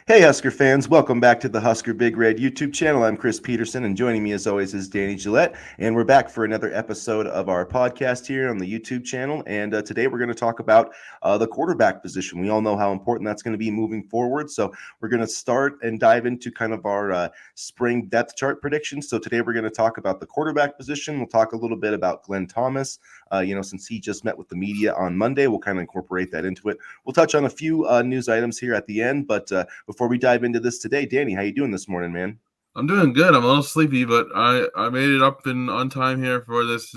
Hey, Husker fans, welcome back to the Husker Big Red YouTube channel. I'm Chris Peterson, and joining me as always is Danny Gillette. And we're back for another episode of our podcast here on the YouTube channel. And today we're going to talk about the quarterback position. We all know how important that's going to be moving forward. So we're going to start and dive into kind of our spring depth chart predictions. So today we're going to talk about the quarterback position. We'll talk a little bit about Glenn Thomas. Since he just met with the media on Monday, we'll kind of incorporate that into it. We'll touch on a few news items here at the end, but before we dive into this today, Danny, how you doing this morning, man? I'm doing good. I'm a little sleepy, but I made it up and on time here for this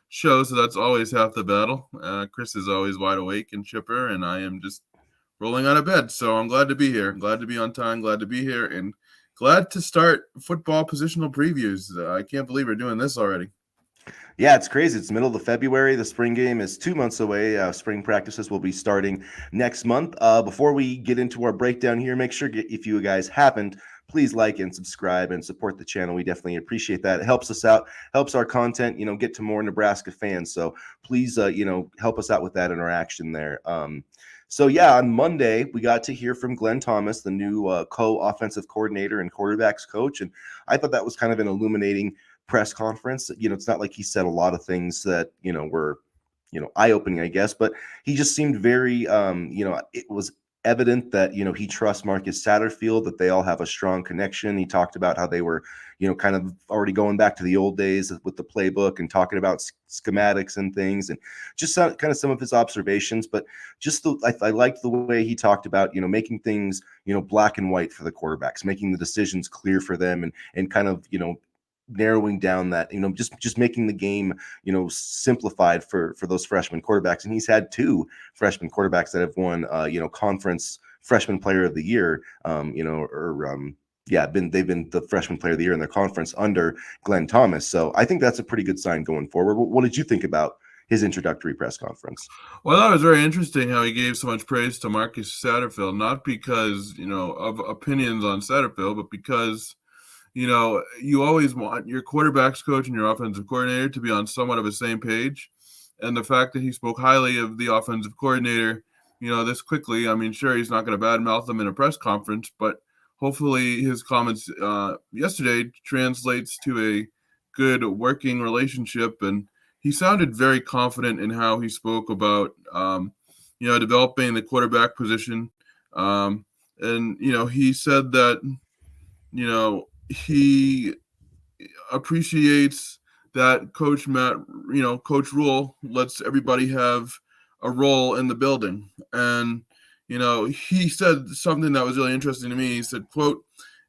show, so that's always half the battle. Chris is always wide awake and chipper, and I am just rolling out of bed. So I'm glad to be here. Glad to be on time. Glad to be here, and glad to start football positional previews. I can't believe we're doing this already. Yeah, it's crazy. It's middle of February. The spring game is 2 months away. Spring practices will be starting next month. Before we get into our breakdown here, make sure if you guys haven't, please like and subscribe and support the channel. We definitely appreciate that. It helps us out, helps our content, get to more Nebraska fans. So please, help us out with that interaction there. On Monday, we got to hear from Glenn Thomas, the new co-offensive coordinator and quarterbacks coach. And I thought that was kind of an illuminating press conference. It's not like he said a lot of things that, were, eye-opening, I guess, but he just seemed very, it was evident that, he trusts Marcus Satterfield, that they all have a strong connection. He talked about how they were, kind of already going back to the old days with the playbook and talking about schematics and things, and just kind of some of his observations. But I liked the way he talked about, making things, black and white for the quarterbacks, making the decisions clear for them, and kind of, narrowing down that, just making the game, simplified for those freshman quarterbacks. And he's had two freshman quarterbacks that have won, conference freshman player of the year, they've been the freshman player of the year in their conference under Glenn Thomas. So I think that's a pretty good sign going forward. What did you think about his introductory press conference? Well, that was very interesting how he gave so much praise to Marcus Satterfield, not because of opinions on Satterfield, but because you always want your quarterbacks coach and your offensive coordinator to be on somewhat of the same page. And the fact that he spoke highly of the offensive coordinator, this quickly, I mean, sure, he's not going to badmouth him in a press conference, but hopefully his comments yesterday translates to a good working relationship. And he sounded very confident in how he spoke about, developing the quarterback position. He said that, he appreciates that Coach Rule lets everybody have a role in the building. And, he said something that was really interesting to me. He said, quote,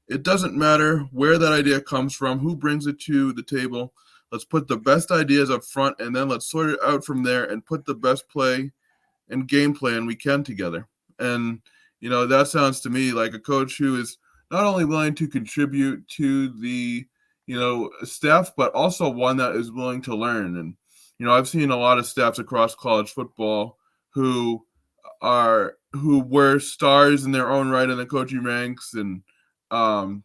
"It doesn't matter where that idea comes from, who brings it to the table. Let's put the best ideas up front, and then let's sort it out from there and put the best play and game plan we can together." And, that sounds to me like a coach who is not only willing to contribute to the, staff, but also one that is willing to learn. And, I've seen a lot of staffs across college football who were stars in their own right in the coaching ranks. And, I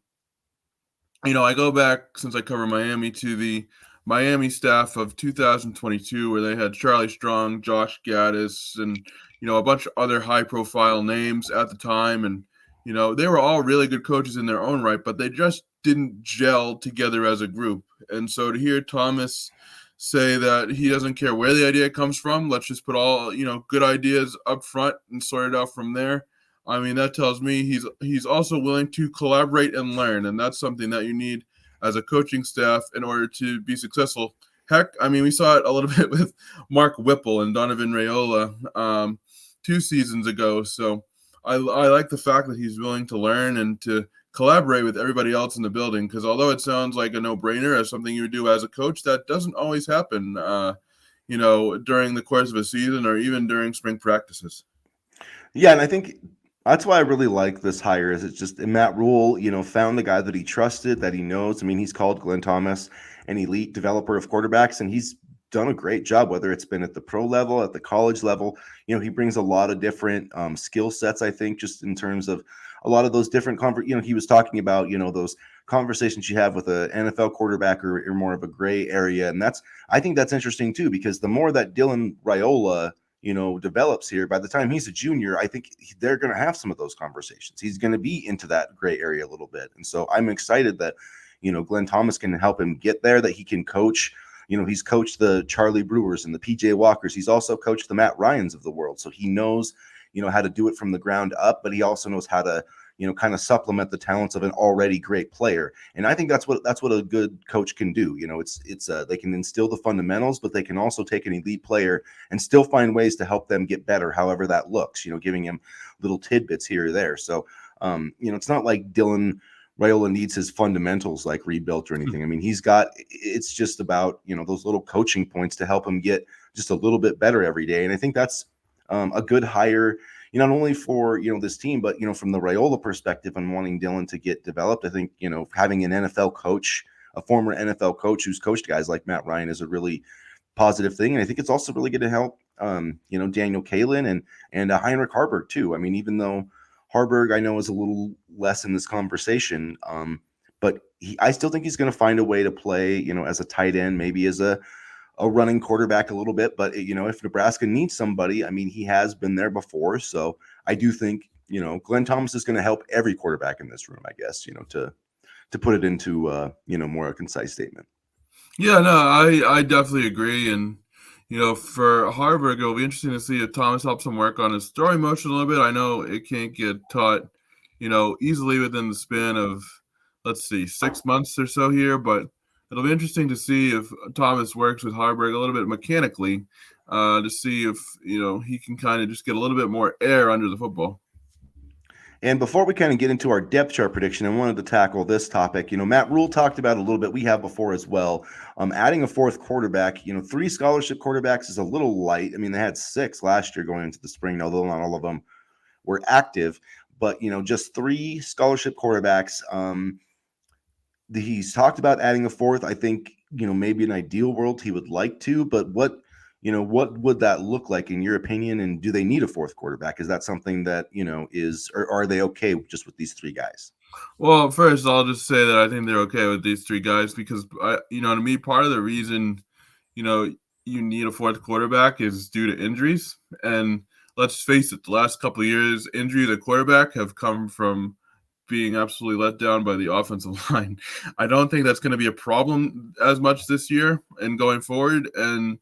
go back, since I cover Miami, to the Miami staff of 2022, where they had Charlie Strong, Josh Gaddis, and, a bunch of other high profile names at the time. And, they were all really good coaches in their own right, but they just didn't gel together as a group. And so to hear Thomas say that he doesn't care where the idea comes from, let's just put all, good ideas up front and sort it out from there. I mean, that tells me he's also willing to collaborate and learn, and that's something that you need as a coaching staff in order to be successful. Heck, I mean, we saw it a little bit with Mark Whipple and Dylan Raiola 2 seasons ago. So I like the fact that he's willing to learn and to collaborate with everybody else in the building, because although it sounds like a no-brainer as something you would do as a coach, that doesn't always happen, during the course of a season or even during spring practices. Yeah, and I think that's why I really like this hire. Is it's just Matt Rule, found the guy that he trusted, that he knows. I mean, he's called Glenn Thomas an elite developer of quarterbacks, and he's done a great job, whether it's been at the pro level, at the college level. He brings a lot of different skill sets, I think, just in terms of a lot of those different he was talking about, those conversations you have with an NFL quarterback or more of a gray area. And I think that's interesting too, because the more that Dylan Raiola, develops here, by the time he's a junior, I think they're going to have some of those conversations. He's going to be into that gray area a little bit. And so I'm excited that, Glenn Thomas can help him get there, that he can coach. He's coached the Charlie Brewers and the PJ Walkers. He's also coached the Matt Ryans of the world. So he knows, how to do it from the ground up, but he also knows how to, kind of supplement the talents of an already great player. And I think that's what a good coach can do. It's they can instill the fundamentals, but they can also take an elite player and still find ways to help them get better, however that looks, giving him little tidbits here or there. So, it's not like Dylan Raiola needs his fundamentals like rebuilt or anything. I mean, it's just about, those little coaching points to help him get just a little bit better every day. And I think that's a good hire, not only for, this team, but, from the Raiola perspective and wanting Dylan to get developed. I think, having an NFL coach, a former NFL coach who's coached guys like Matt Ryan is a really positive thing. And I think it's also really going to help, Daniel Kaelin and Heinrich Haarberg too. I mean, even though Haarberg, I know, is a little less in this conversation, but I still think he's going to find a way to play, as a tight end, maybe as a running quarterback a little bit. But, if Nebraska needs somebody, I mean, he has been there before. So I do think, Glenn Thomas is going to help every quarterback in this room, I guess, to put it into, more a concise statement. Yeah, no, I definitely agree. And, for Harburg, it'll be interesting to see if Thomas helps him work on his throwing motion a little bit. I know it can't get taught, easily within the span of, 6 months or so here, but it'll be interesting to see if Thomas works with Harburg a little bit mechanically to see if, he can kind of just get a little bit more air under the football. And before we kind of get into our depth chart prediction, I wanted to tackle this topic. Matt Rule talked about it a little bit. We have before as well. Adding a fourth quarterback, 3 scholarship quarterbacks is a little light. I mean, they had 6 last year going into the spring, although not all of them were active. But, just 3 scholarship quarterbacks. He's talked about adding a fourth. I think, maybe an ideal world he would like to, but what would that look like in your opinion? And do they need a fourth quarterback? Is that something that, or are they okay just with these 3 guys? Well, first, I'll just say that I think they're okay with these 3 guys because, to me, part of the reason, you need a fourth quarterback is due to injuries. And let's face it, the last couple of years, injuries at quarterback have come from being absolutely let down by the offensive line. I don't think that's going to be a problem as much this year and going forward. And,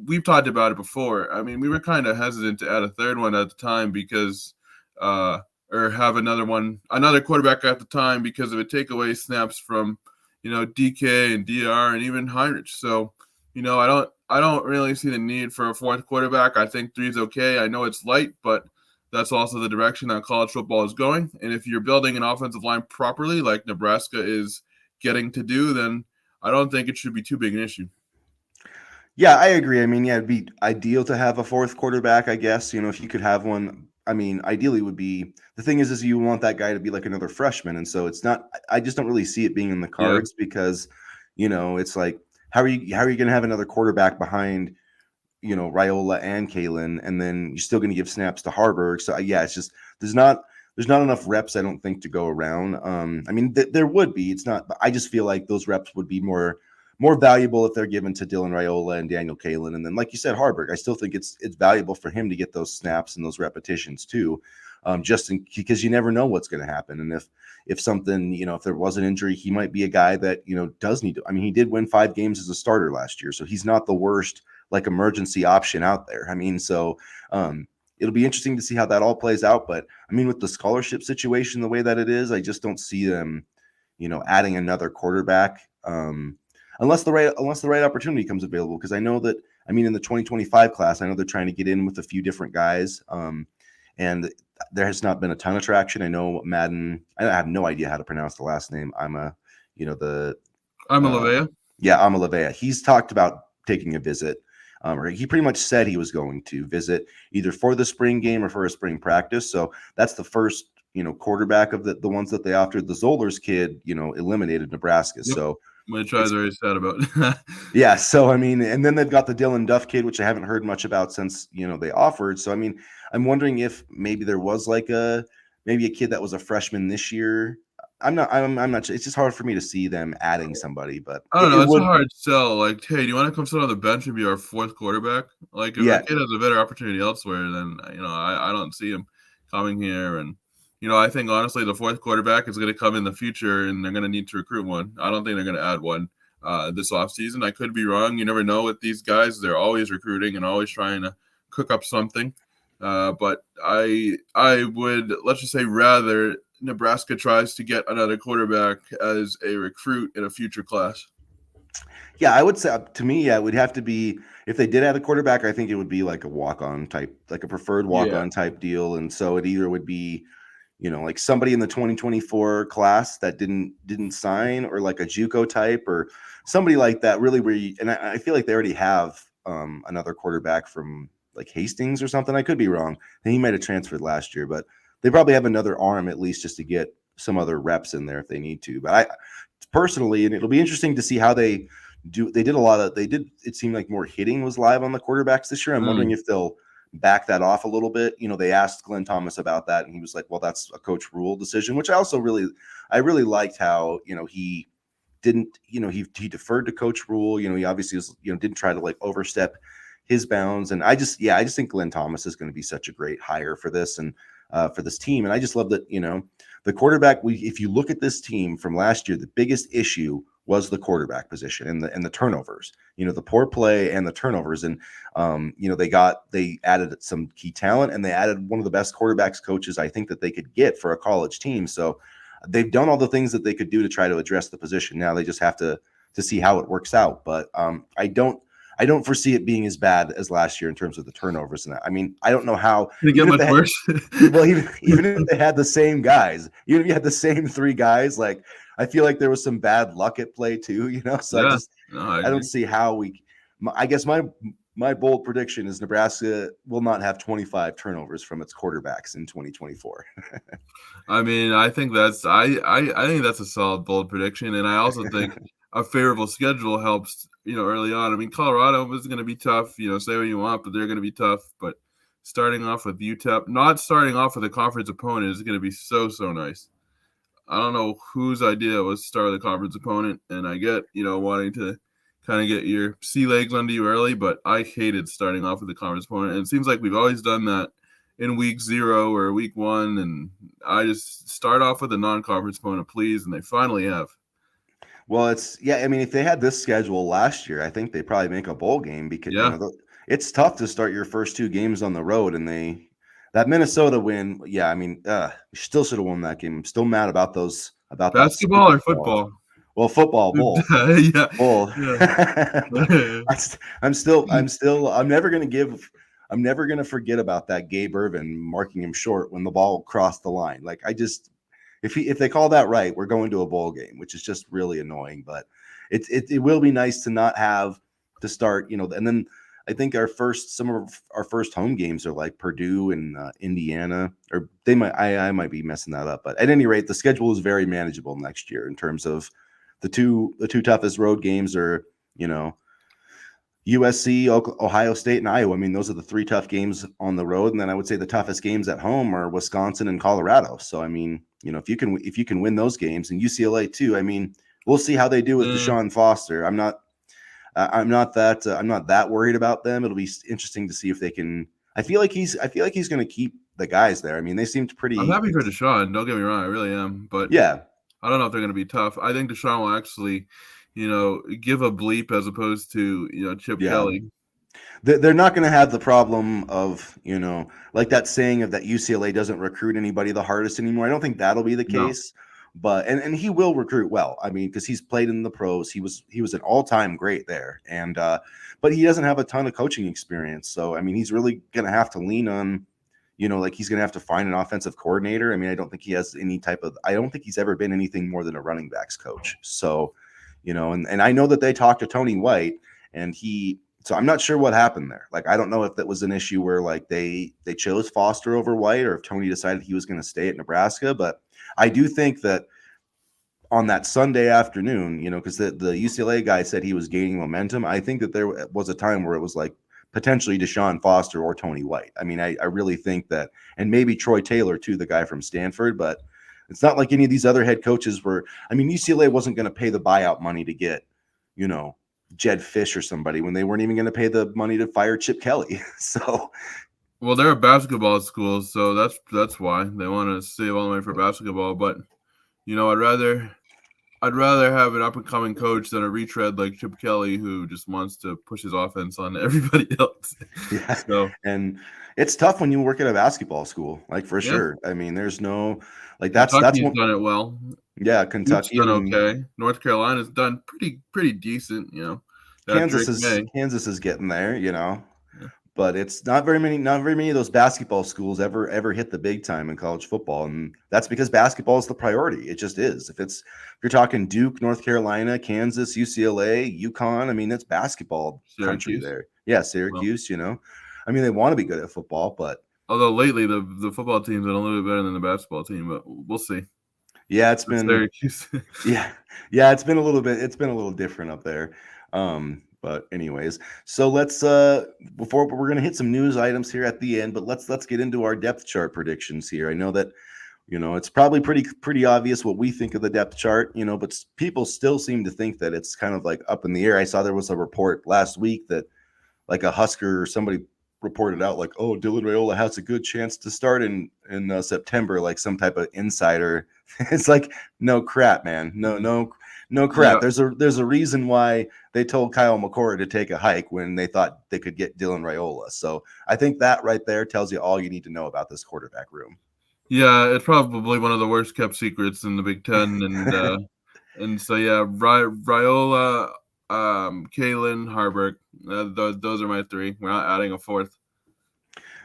we've talked about it before. I mean, we were kind of hesitant to add a third one at the time because, or have another quarterback at the time because it would take away snaps from, DK and DR and even Heinrich. So, I don't really see the need for a fourth quarterback. I think 3 is okay. I know it's light, but that's also the direction that college football is going. And if you're building an offensive line properly, like Nebraska is getting to do, then I don't think it should be too big an issue. Yeah, I agree. I mean, yeah, it'd be ideal to have a fourth quarterback, I guess. If you could have one, I mean, ideally would be, the thing is you want that guy to be like another freshman. And so it's not, I just don't really see it being in the cards because, it's like, how are you going to have another quarterback behind, Raiola and Kaelin, and then you're still going to give snaps to Haarberg. So yeah, it's just, there's not enough reps, I don't think, to go around. I mean, there would be, it's not, but I just feel like those reps would be more valuable if they're given to Dylan Raiola and Daniel Kaelin. And then, like you said, Haarberg, I still think it's valuable for him to get those snaps and those repetitions too, because you never know what's going to happen. And if something, if there was an injury, he might be a guy that, does need to. I mean, he did win 5 games as a starter last year, so he's not the worst emergency option out there. I mean, so it'll be interesting to see how that all plays out. But I mean, with the scholarship situation the way that it is, I just don't see them, adding another quarterback. Unless the right opportunity comes available, because I know that, I mean, in the 2025 class, I know they're trying to get in with a few different guys, and there has not been a ton of traction. I know Madden, I have no idea how to pronounce the last name. Lavea. Yeah, Lavea. He's talked about taking a visit, or he pretty much said he was going to visit either for the spring game or for a spring practice. So that's the first, quarterback of the ones that they offered. The Zollers kid, eliminated Nebraska. Yep. So which I was very sad about. yeah. So, I mean, and then they've got the Dylan Duff kid, which I haven't heard much about since, they offered. So, I mean, I'm wondering if maybe there was maybe a kid that was a freshman this year, I'm not. It's just hard for me to see them adding somebody, but I don't know. it It's a would. hard sell. Like, hey, do you want to come sit on the bench and be our fourth quarterback? Like, if a Yeah, kid has a better opportunity elsewhere, then I don't see him coming here. And I think honestly, the fourth quarterback is going to come in the future, and they're going to need to recruit one. I don't think they're going to add one this offseason. I could be wrong. You never know with these guys; they're always recruiting and always trying to cook up something. But I would, let's just say, rather Nebraska tries to get another quarterback as a recruit in a future class. yeah, I would say to me, yeah, it would have to be if they did add a quarterback. I think it would be like a walk-on type, like a preferred Yeah. walk-on type deal, and so it either would be like somebody in the 2024 class that didn't sign, or like a JUCO type, or somebody like that. Really, where and I feel like they already have another quarterback from like Hastings or something. I could be wrong. I think he might have transferred last year, but they probably have another arm at least just to get some other reps in there if they need to. But I personally, and it'll be interesting to see how they do. They did a lot of. They did. It seemed like more hitting was live on the quarterbacks this year. I'm wondering Mm. if they'll back that off a little bit. They asked Glenn Thomas about that, and he was like, "Well, that's a coach rule decision," which I really liked how he didn't, he deferred to Coach Rule. He obviously was, didn't try to like overstep his bounds. And I just think Glenn Thomas is going to be such a great hire for this and for this team. And I just love that, the quarterback. If you look at this team from last year, the biggest issue was the quarterback position and the turnovers. The poor play and the turnovers. And they added some key talent, and they added one of the best quarterbacks coaches I think that they could get for a college team. So they've done all the things that they could do to try to address the position. Now they just have to see how it works out. But I don't foresee it being as bad as last year in terms of the turnovers. And I mean, I don't know how, Did it get even if much they had, worse? well, even if they had the same guys, even if you had the same three guys, like I feel like there was some bad luck at play too. So Yeah. No, I I don't agree. see how I guess my bold prediction is Nebraska will not have 25 turnovers from its quarterbacks in 2024. I mean, I think I think that's a solid bold prediction, and I also think a favorable schedule helps. Early on. I mean, Colorado is going to be tough. Say what you want, but they're going to be tough. But starting off with UTEP, not starting off with a conference opponent, is going to be so nice. I don't know whose idea was to start with a conference opponent, and I get wanting to kind of get your sea legs under you early, but I hated starting off with a conference opponent, and it seems like we've always done that in week 0 or week 1, and I just start off with a non-conference opponent, please, and they finally have. Well, I mean, if they had this schedule last year, I think they probably make a bowl game because Yeah, it's tough to start your first 2 games on the road, and that Minnesota win. Yeah, I mean, still should have won that game. I'm still mad about that basketball stupid or call. football? Well, football, both. Yeah, Both. yeah. But I'm never gonna forget about that Gabe Irvin marking him short when the ball crossed the line. Like if they call that right, we're going to a bowl game, which is just really annoying. But it will be nice to not have to start, and then I think some of our first home games are like Purdue and Indiana, or I might be messing that up, but at any rate, the schedule is very manageable next year in terms of the two toughest road games are USC, Ohio State, and Iowa. I mean, those are the 3 tough games on the road, and then I would say the toughest games at home are Wisconsin and Colorado. So I mean, if you can win those games, and UCLA too. I mean, we'll see how they do with Deshaun Foster. I'm not that worried about them. It'll be interesting to see if they can. I feel like he's going to keep the guys there. I mean, they seemed I'm pretty. happy for Deshaun. Don't get me wrong, I really am. But Yeah, I don't know if they're going to be tough. I think Deshaun will actually, give a bleep as opposed to, Chip yeah. Kelly. They're not going to have the problem of, like that saying of that UCLA doesn't recruit anybody the hardest anymore. I don't think that'll be the No. case, but and he will recruit well. I mean, because he's played in the pros. He was an all-time great there, and but he doesn't have a ton of coaching experience. So I mean, he's really going to have to lean on, like he's going to have to find an offensive coordinator. I mean, I don't think he has any type of. I don't think he's ever been anything more than a running backs coach. So, and I know that they talked to Tony White, and so I'm not sure what happened there. Like, I don't know if that was an issue where like they chose Foster over White, or if Tony decided he was going to stay at Nebraska. But I do think that on that Sunday afternoon, because the UCLA guy said he was gaining momentum. I think that there was a time where it was like potentially Deshaun Foster or Tony White. I mean, I really think that, and maybe Troy Taylor too, the guy from Stanford. But It's not like any of these other head coaches were. I mean, UCLA wasn't going to pay the buyout money to get, Jed Fish or somebody when they weren't even going to pay the money to fire Chip Kelly. So Well, they're a basketball school, so that's why they want to save all the money for basketball. But I'd rather have an up and coming coach than a retread like Chip Kelly who just wants to push his offense on everybody else. yeah, So and it's tough when you work at a basketball school, like for yeah, sure. I mean, there's no like that's Kentucky's one. done it well. Yeah, Duke's Kentucky. I done mean, okay. North Carolina's done pretty decent. That Drake May. Kansas is getting there, Yeah, but it's not very many of those basketball schools ever hit the big time in college football, and that's because basketball is the priority. It just is. If you're talking Duke, North Carolina, Kansas, UCLA, UConn, I mean, it's basketball country Syracuse. there. Yeah, Well, Syracuse, I mean, they want to be good at football, but although lately the football team's been a little bit better than the basketball team, but we'll see. yeah, it's That's been Syracuse. yeah, it's been a little different up there. But anyways, so let's before we're gonna hit some news items here at the end, but let's get into our depth chart predictions here. I know that it's probably pretty obvious what we think of the depth chart, but people still seem to think that it's kind of like up in the air. I saw there was a report last week that like a Husker or somebody reported out like, oh, Dylan Raiola has a good chance to start in September, like some type of insider. It's like, no crap, man. No crap. Yeah, There's a reason why they told Kyle McCord to take a hike when they thought they could get Dylan Raiola. So I think that right there tells you all you need to know about this quarterback room. yeah, it's probably one of the worst kept secrets in the Big Ten, and so yeah, Raiola, Kalen, Harburg, those are my three. We're not adding a fourth.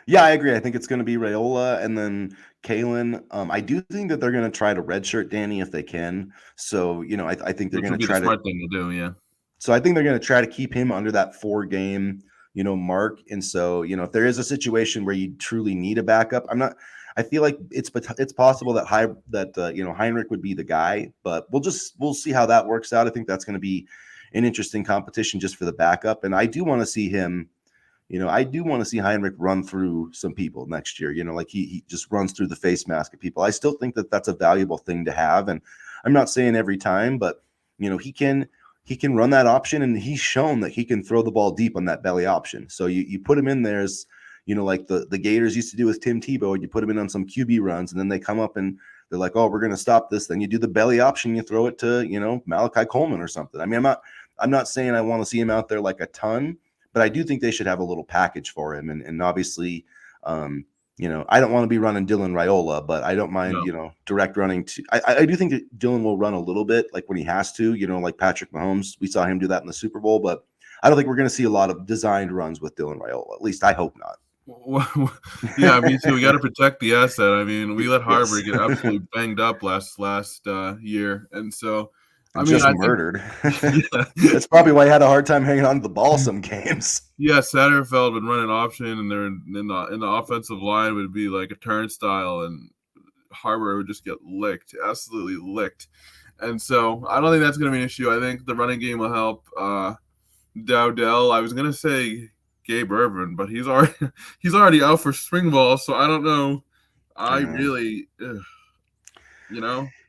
Yeah, I agree. I think it's going to be Raiola and then Kalen. I do think that they're going to try to redshirt Danny if they can. So, I think they're Which going would to be the try to. smart thing to do, yeah. So I think they're going to try to keep him under that 4 game, mark. And so, if there is a situation where you truly need a backup, I feel like it's possible that Heinrich would be the guy, but we'll see how that works out. I think that's going to be an interesting competition just for the backup. And I do want to see him. I do want to see Heinrich run through some people next year. Like he just runs through the face mask of people. I still think that that's a valuable thing to have, and I'm not saying every time, but he can run that option, and he's shown that he can throw the ball deep on that belly option. So you put him in there as like the Gators used to do with Tim Tebow. You put him in on some QB runs, and then they come up and they're like, oh, we're going to stop this. Then you do the belly option, you throw it to Malachi Coleman or something. I mean, I'm not saying I want to see him out there like a ton, but I do think they should have a little package for him. And obviously, I don't want to be running Dylan Raiola, but I don't mind, No. direct running to. I do think that Dylan will run a little bit like when he has to, like Patrick Mahomes. We saw him do that in the Super Bowl, but I don't think we're going to see a lot of designed runs with Dylan Raiola. At least I hope not. Yeah, me too. We got to protect the asset. I mean, we let Yes. Harvard get absolutely banged up last year, and so I And mean, just I think murdered. yeah, That's probably why he had a hard time hanging on to the ball some games. yeah. Satterfeld would run an option, and they're in the offensive line would be like a turnstile, and Harvard would just get licked, absolutely licked. And so I don't think that's going to be an issue. I think the running game will help. Dowdell, I was going to say Gabe Irvin, but he's already he's already out for spring ball, so I don't know. I really,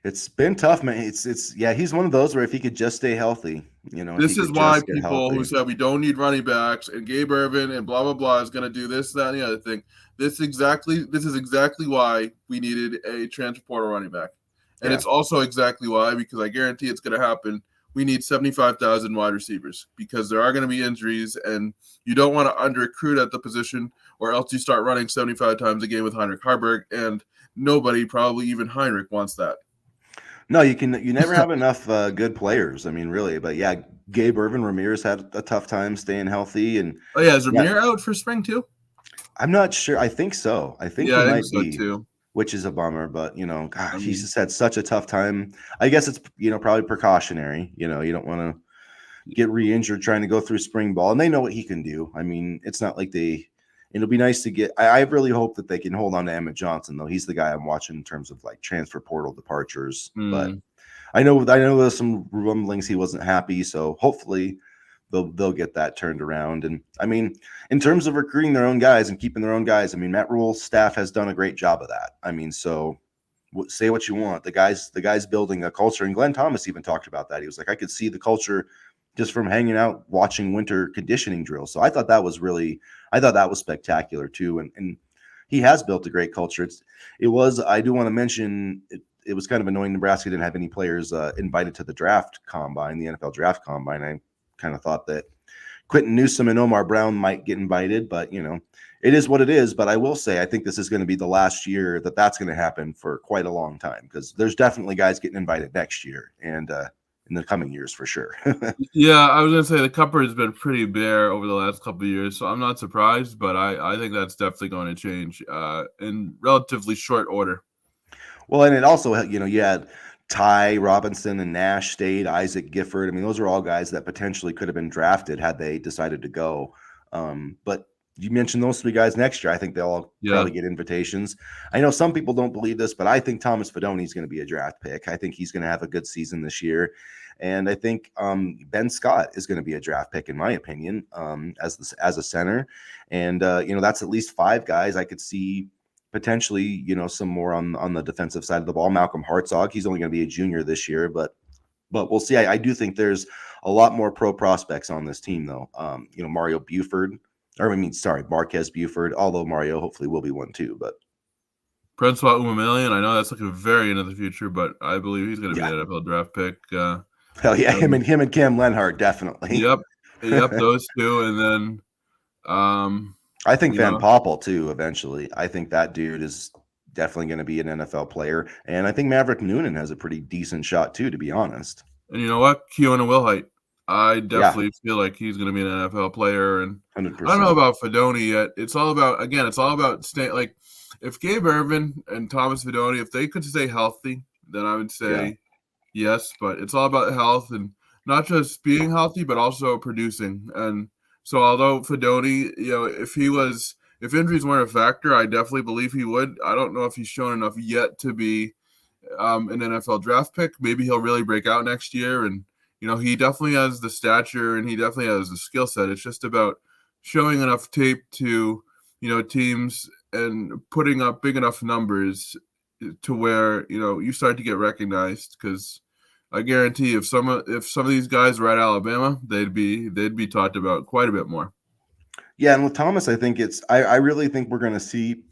It's been tough, man. It's yeah, he's one of those where if he could just stay healthy, if he this is could why just get people who healthy. said we don't need running backs and Gabe Irvin and blah blah blah is going to do this, that, and the other thing. This is exactly why we needed a transfer portal running back, and Yeah. it's also exactly why, because I guarantee it's going to happen. We need 75,000 wide receivers because there are going to be injuries, and you don't want to under recruit at the position, or else you start running 75 times a game with Heinrich Harburg, and nobody, probably even Heinrich, wants that. No, you never have enough good players. I mean, really. But yeah, Gabe Irvin Ramirez had a tough time staying healthy, and Oh yeah, is yeah, Ramir out for spring too? I'm not sure. I think so. I think Yeah, he I think might so be, too. which is a bummer. But I gosh, he's mean, just had such a tough time. I guess it's probably precautionary. You don't want to get re-injured trying to go through spring ball, and they know what he can do. I mean, it's not like they. It'll be nice to get. I really hope that they can hold on to Emmett Johnson, though. He's the guy I'm watching in terms of like transfer portal departures. But I know there's some rumblings he wasn't happy, so hopefully they'll get that turned around. And I mean, in terms of recruiting their own guys and keeping their own guys, I mean, Matt Rule's staff has done a great job of that. I mean, so say what you want. The guy's building a culture, and Glenn Thomas even talked about that. He was like, I could see the culture just from hanging out watching winter conditioning drills. So I thought that was spectacular too. And he has built a great culture. I do want to mention it was kind of annoying Nebraska didn't have any players invited to the draft combine, the NFL draft combine. I kind of thought that Quentin Newsom and Omar Brown might get invited, but it is what it is. But I will say, I think this is going to be the last year that's going to happen for quite a long time, because there's definitely guys getting invited next year and in the coming years for sure. Yeah, I was gonna say the cupboard has been pretty bare over the last couple of years, so I'm not surprised, but I think that's definitely going to change in relatively short order. Well, and it also, you had Ty Robinson and Nash stayed, Isaac Gifford. I mean, those are all guys that potentially could have been drafted had they decided to go. But you mentioned those three guys next year. I think they'll all Yeah. probably get invitations. I know some people don't believe this, but I think Thomas Fidone is going to be a draft pick. I think he's going to have a good season this year. And I think Ben Scott is going to be a draft pick, in my opinion, as a center. And, that's at least five guys I could see potentially, some more on the defensive side of the ball. Malcolm Hartzog, he's only going to be a junior this year, but we'll see. I do think there's a lot more pro prospects on this team, though. Mario Buford, Marquez Buford, although Mario hopefully will be one too. But Francois Umamillion, I know that's looking very into the future, but I believe he's going to be yeah, an NFL draft pick. hell yeah, him and Cam Lenhart definitely. Yep, those two, and then I think you Van know, Poppel too. Eventually, I think that dude is definitely going to be an NFL player, and I think Maverick Noonan has a pretty decent shot too, to be honest. and you know what, Keona Wilhite, I Yeah, definitely feel like he's going to be an NFL player, and I don't know 100%. about Fidone yet. It's all about staying. Like, if Gabe Ervin and Thomas Fidone, if they could stay healthy, then I would Yeah. say yes, but it's all about health and not just being healthy, but also producing. And so, although Fidone, if injuries weren't a factor, I definitely believe he would. I don't know if he's shown enough yet to be an NFL draft pick. Maybe he'll really break out next year. And, he definitely has the stature and he definitely has the skill set. It's just about showing enough tape to, teams and putting up big enough numbers to where, you start to get recognized. Because I guarantee if some of these guys were at Alabama, they'd be talked about quite a bit more. Yeah, and with Thomas, I think I really think we're going to see,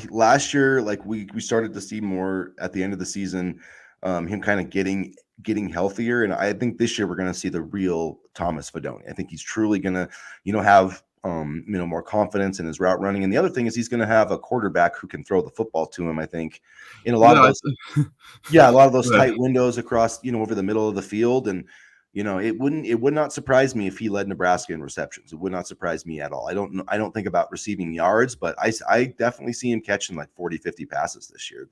last year, like we started to see more at the end of the season, him kind of getting healthier, and I think this year we're going to see the real Thomas Fidone. I think he's truly going to, have more confidence in his route running, and the other thing is he's going to have a quarterback who can throw the football to him. I think in a lot of Yeah, those, yeah, a lot of those Good. tight windows across, over the middle of the field, and it would not surprise me if he led Nebraska in receptions. It would not surprise me at all. I don't think about receiving yards, but I definitely see him catching like 40, 50 passes this year.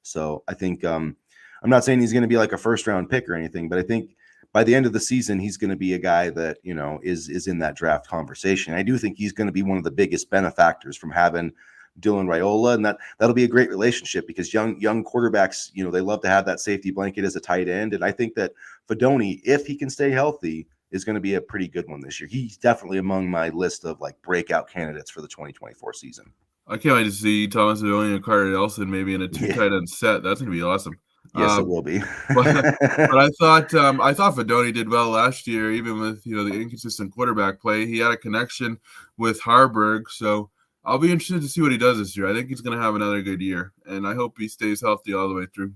So I think I'm not saying he's going to be like a first round pick or anything, but I think by the end of the season, he's going to be a guy that, is in that draft conversation. I do think he's going to be one of the biggest benefactors from having Dylan Raiola, and that'll be a great relationship, because young quarterbacks, they love to have that safety blanket as a tight end, and I think that Fidone, if he can stay healthy, is going to be a pretty good one this year. He's definitely among my list of like breakout candidates for the 2024 season. I can't wait to see Thomas Fidone and Carter Nelson maybe in a two Yeah, tight end set. That's gonna be awesome. yes, Uh, it will be. but I thought Fidone did well last year, even with the inconsistent quarterback play. He had a connection with Harburg, so I'll be interested to see what he does this year. I think he's gonna have another good year, and I hope he stays healthy all the way through.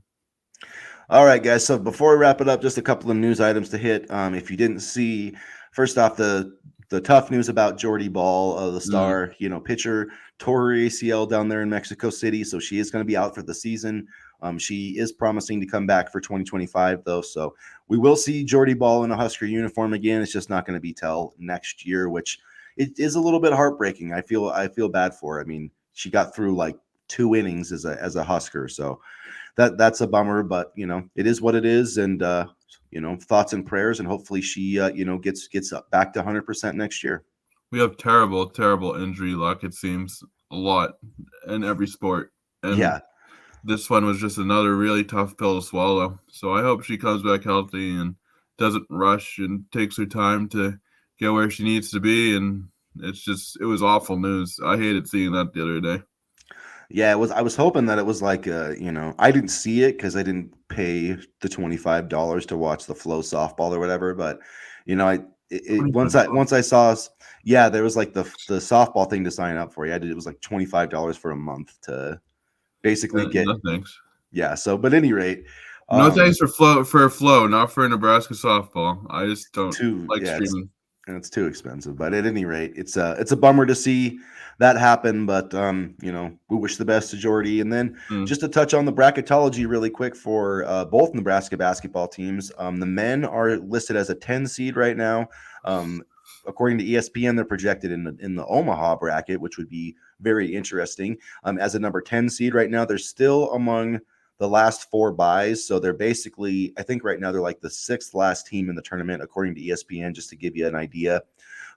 All right, guys. So before we wrap it up, just a couple of news items to hit. If you didn't see, first off, the tough news about Jordy Ball, the Mm. star, pitcher, tore her ACL down there in Mexico City, so she is going to be out for the season. She is promising to come back for 2025, though, so we will see Jordy Ball in a Husker uniform again. It's just not going to be till next year, which it is a little bit heartbreaking. I feel bad for her. I mean, she got through like 2 innings as a Husker, so that's a bummer, but it is what it is, and thoughts and prayers, and hopefully she gets back to 100% next year. We have terrible, terrible injury luck. It seems a lot in every sport, and Yeah, this one was just another really tough pill to swallow. So I hope she comes back healthy and doesn't rush and takes her time to get where she needs to be. And it was awful news. I hated seeing that the other day. Yeah, it was. I was hoping that it was like I didn't see it because I didn't pay the $25 to watch the Flow softball or whatever. But once I saw, yeah, there was like the softball thing to sign up for. Yeah, it was like $25 for a month to basically get. No thanks. Yeah. So, but at any rate, No thanks for flow, not for Nebraska softball. I just don't like yeah, streaming. it's too expensive. But at any rate, it's a bummer to see that happen. But we wish the best to Jordy. And then just to touch on the bracketology really quick for both Nebraska basketball teams, the men are listed as a 10 seed right now. According to ESPN, they're projected in the Omaha bracket, which would be very interesting. As a number 10 seed right now, they're still among the last four buys. So they're basically, I think right now they're like the sixth last team in the tournament, according to ESPN, just to give you an idea.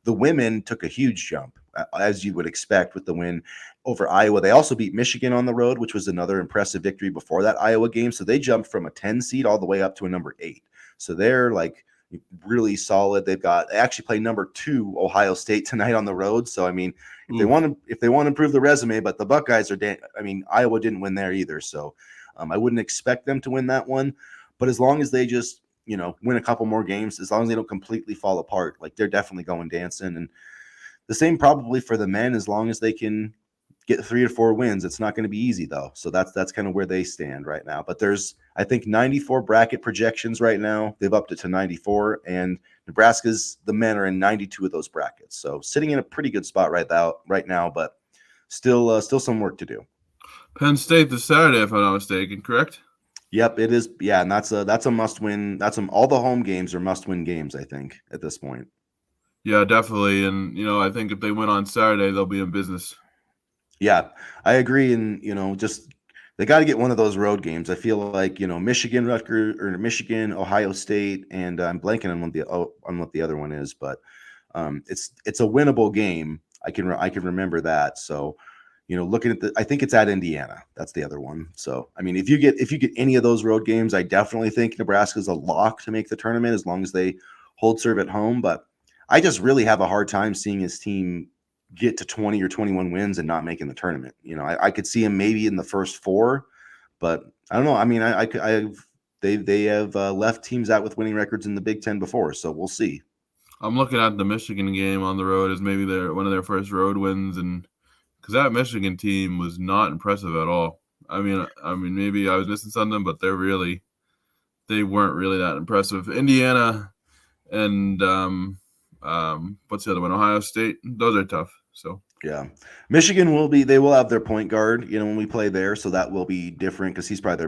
The women took a huge jump, as you would expect with the win over Iowa. They also beat Michigan on the road, which was another impressive victory before that Iowa game. So they jumped from a 10 seed all the way up to a number 8. So they're like really solid. They actually play number 2 Ohio State tonight on the road. So I mean, if they want to improve the resume, but the Buckeyes Iowa didn't win there either. So I wouldn't expect them to win that one, but as long as they just win a couple more games, as long as they don't completely fall apart, like they're definitely going dancing. And the same probably for the men, as long as they can get 3 or 4 wins. It's not going to be easy though. So that's kind of where they stand right now. But there's, I think, 94 bracket projections right now. They've upped it to 94, and the men are in 92 of those brackets. So sitting in a pretty good spot right now, but still some work to do. Penn State this Saturday, if I'm not mistaken, correct? Yep, it is. Yeah, and that's a must win. All the home games are must win games, I think, at this point. Yeah, definitely. And I think if they win on Saturday, they'll be in business. Yeah, I agree. And just they got to get one of those road games. I feel like Michigan, Rutgers, or Michigan, Ohio State, and I'm blanking on what the other one is, but it's a winnable game. I can remember that. So looking at I think it's at Indiana. That's the other one. So I mean, if you get any of those road games, I definitely think Nebraska's a lock to make the tournament as long as they hold serve at home. But I just really have a hard time seeing his team get to 20 or 21 wins and not making the tournament. I could see him maybe in the first 4, but I don't know. I mean, they have left teams out with winning records in the Big Ten before, so we'll see. I'm looking at the Michigan game on the road as maybe one of their first road wins, and because that Michigan team was not impressive at all. I mean, maybe I was missing something, but they weren't really that impressive. Indiana and what's the other one? Ohio State. Those are tough. So yeah, Michigan they will have their point guard, when we play there, so that will be different because he's probably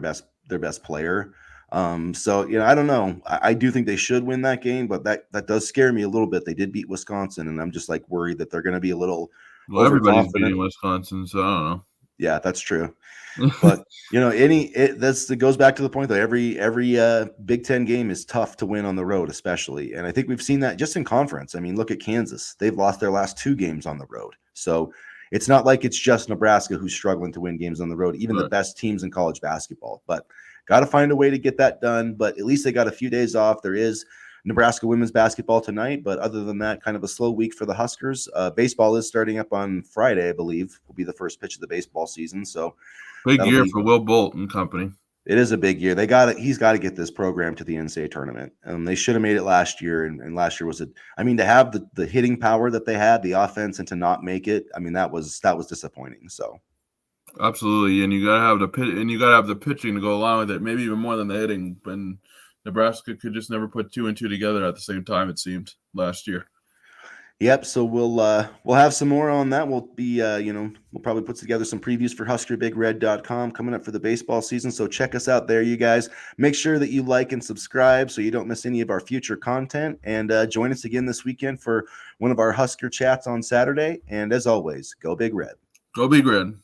their best player. So I don't know. I do think they should win that game, but that does scare me a little bit. They did beat Wisconsin, and I'm just like worried that they're going to be a little everybody's overconfident. beating Wisconsin, so I don't know. Yeah, that's true. But it goes back to the point that every Big Ten game is tough to win on the road, especially. And I think we've seen that just in conference. I mean, look at Kansas; they've lost their last 2 games on the road. So it's not like it's just Nebraska who's struggling to win games on the road. Even the best teams in college basketball, but got to find a way to get that done. But at least they got a few days off. There is Nebraska women's basketball tonight, but other than that, kind of a slow week for the Huskers. Baseball is starting up on Friday, I believe, will be the first pitch of the baseball season. So big year for Will Bolt and company. It is a big year. He's got to get this program to the NCAA tournament. They should have made it last year, and last year was to have the hitting power that they had, the offense, and to not make it. I mean, that was disappointing. So absolutely, and you gotta have the pitching to go along with it. Maybe even more than the hitting. When Nebraska could just never put 2 and 2 together at the same time, it seemed last year. Yep. So we'll have some more on that. We'll be we'll probably put together some previews for HuskerBigRed.com coming up for the baseball season. So check us out there, you guys. Make sure that you like and subscribe so you don't miss any of our future content. And join us again this weekend for one of our Husker chats on Saturday. And as always, go Big Red. Go Big Red.